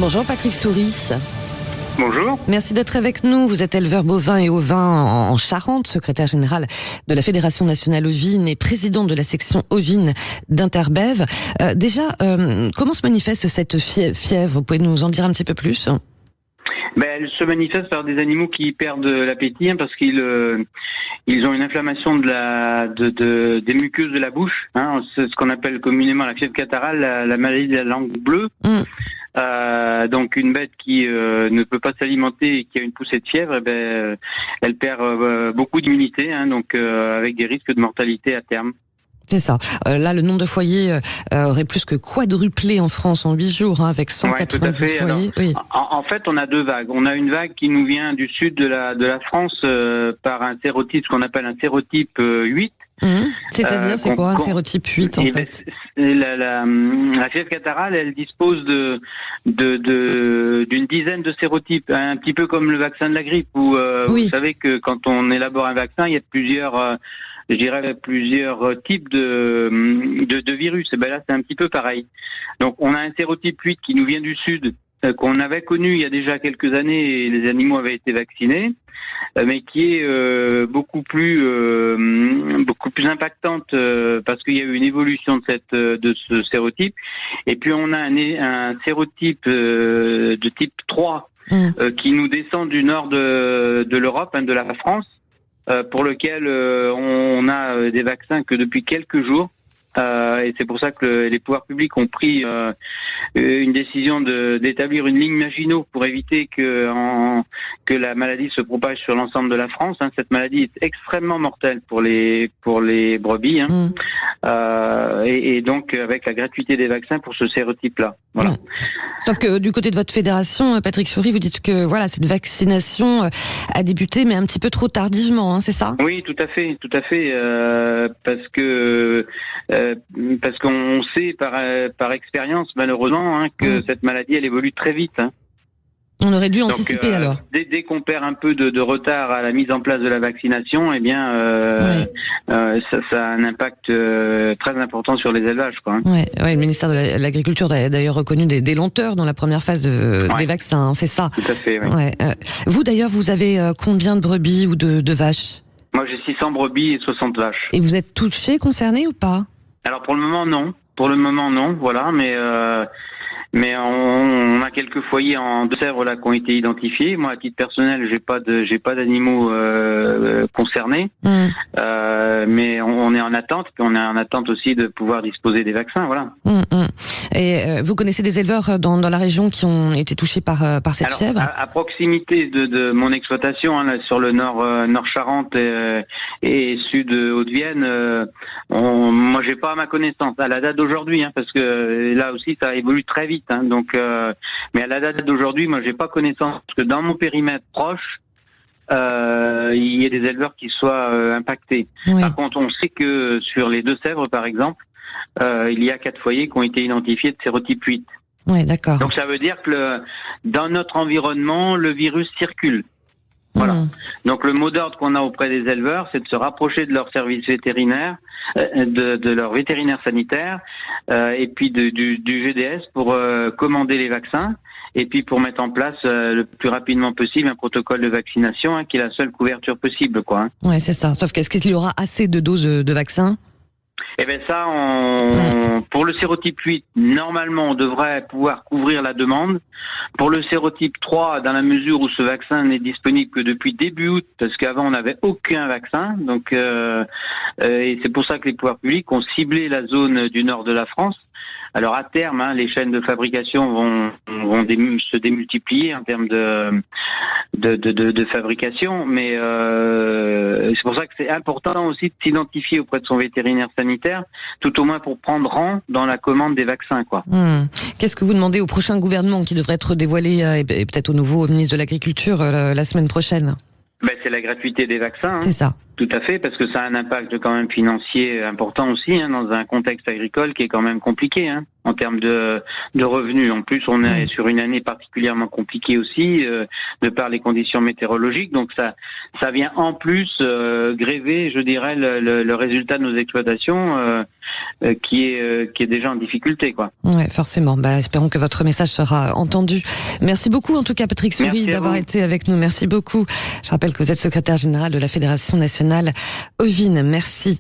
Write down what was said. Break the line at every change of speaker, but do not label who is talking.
Bonjour Patrick Souris.
Bonjour.
Merci d'être avec nous. Vous êtes éleveur bovin et ovin en Charente, secrétaire général de la Fédération nationale ovine et président de la section ovine d'Interbev. Comment se manifeste cette fièvre? Vous pouvez nous en dire un petit peu plus?
Elle se manifeste par des animaux qui perdent l'appétit parce qu'ils ont une inflammation des muqueuses de la bouche. C'est ce qu'on appelle communément la fièvre catarrhale, la maladie de la langue bleue. Donc une bête qui ne peut pas s'alimenter et qui a une poussée de fièvre, elle perd beaucoup d'immunité, avec des risques de mortalité à terme.
C'est ça. Là, le nombre de foyers aurait plus que quadruplé en France en 8 jours, avec 190 foyers.
Alors, oui. En fait, on a deux vagues. On a une vague qui nous vient du sud de la France par un sérotype, ce qu'on appelle un sérotype 8.
C'est-à-dire, c'est quoi un sérotype 8 en fait?
La fièvre catarrhale, elle dispose d'une dizaine de sérotypes, un petit peu comme le vaccin de la grippe, où vous savez que quand on élabore un vaccin, il y a plusieurs types de virus. Et là, c'est un petit peu pareil. Donc, on a un sérotype 8 qui nous vient du sud, qu'on avait connu il y a déjà quelques années et les animaux avaient été vaccinés, mais qui est beaucoup plus impactante parce qu'il y a eu une évolution de ce sérotype. Et puis, on a un sérotype de type 3 qui nous descend du nord de l'Europe, de la France, pour lequel on a des vaccins que depuis quelques jours. Et c'est pour ça que les pouvoirs publics ont pris une décision d'établir une ligne Maginot pour éviter que la maladie se propage sur l'ensemble de la France. Cette maladie est extrêmement mortelle pour les brebis. Et donc avec la gratuité des vaccins pour ce sérotype-là. Voilà.
Sauf que du côté de votre fédération, Patrick Souris, vous dites que cette vaccination a débuté, mais un petit peu trop tardivement, c'est ça?
Oui, tout à fait, parce qu'on sait par expérience malheureusement que cette maladie elle évolue très vite.
On aurait dû anticiper alors.
Dès qu'on perd un peu de retard à la mise en place de la vaccination, ça a un impact très important sur les élevages, quoi.
Le ministère de l'Agriculture a d'ailleurs reconnu des lenteurs dans la première phase des vaccins, c'est ça.
Tout à fait. Oui.
Vous d'ailleurs, vous avez combien de brebis ou de vaches?
Moi, j'ai 600 brebis et 60 vaches.
Et vous êtes touché, concerné ou pas?
Alors pour le moment non, voilà, mais on a quelques foyers en Deux-Sèvres là qui ont été identifiés. Moi, à titre personnel, j'ai pas d'animaux concernés, mais on est en attente, puis on est en attente aussi de pouvoir disposer des vaccins, voilà.
Et vous connaissez des éleveurs dans la région qui ont été touchés par cette fièvre?
À proximité de mon exploitation, là, sur le nord Charente et sud Haute-Vienne, moi j'ai pas à ma connaissance à la date d'aujourd'hui, parce que là aussi ça évolue très vite. Mais à la date d'aujourd'hui, moi, j'ai pas connaissance que dans mon périmètre proche, il y ait des éleveurs qui soient impactés. Oui. Par contre, on sait que sur les Deux-Sèvres, par exemple, il y a 4 foyers qui ont été identifiés de sérotype 8.
Oui, d'accord.
Donc ça veut dire que dans notre environnement, le virus circule. Voilà. Donc le mot d'ordre qu'on a auprès des éleveurs, c'est de se rapprocher de leur service vétérinaire, de leur vétérinaire sanitaire, et puis du GDS pour commander les vaccins, et puis pour mettre en place le plus rapidement possible un protocole de vaccination qui est la seule couverture possible, quoi.
Ouais, c'est ça. Sauf qu'est-ce qu'il y aura assez de doses de vaccins?
Ça, pour le sérotype 8, normalement, on devrait pouvoir couvrir la demande. Pour le sérotype 3, dans la mesure où ce vaccin n'est disponible que depuis début août, parce qu'avant, on n'avait aucun vaccin. Donc, et c'est pour ça que les pouvoirs publics ont ciblé la zone du nord de la France. Alors, à terme, les chaînes de fabrication vont se démultiplier en termes de fabrication, mais c'est pour ça que c'est important aussi de s'identifier auprès de son vétérinaire sanitaire, tout au moins pour prendre rang dans la commande des vaccins, quoi.
Qu'est-ce que vous demandez au prochain gouvernement qui devrait être dévoilé et peut-être au nouveau ministre de l'Agriculture la semaine prochaine?
C'est la gratuité des vaccins.
C'est ça.
Tout à fait, parce que ça a un impact quand même financier important aussi, dans un contexte agricole qui est quand même compliqué, en termes de revenus. En plus, on est sur une année particulièrement compliquée aussi, de par les conditions météorologiques. Donc ça vient en plus gréver, je dirais, le résultat de nos exploitations, qui est déjà en difficulté, quoi.
Ouais, forcément. Espérons que votre message sera entendu. Merci beaucoup, en tout cas, Patrick Souris, d'avoir été avec nous. Merci beaucoup. Je rappelle que vous êtes secrétaire général de la Fédération nationale ovine. Merci.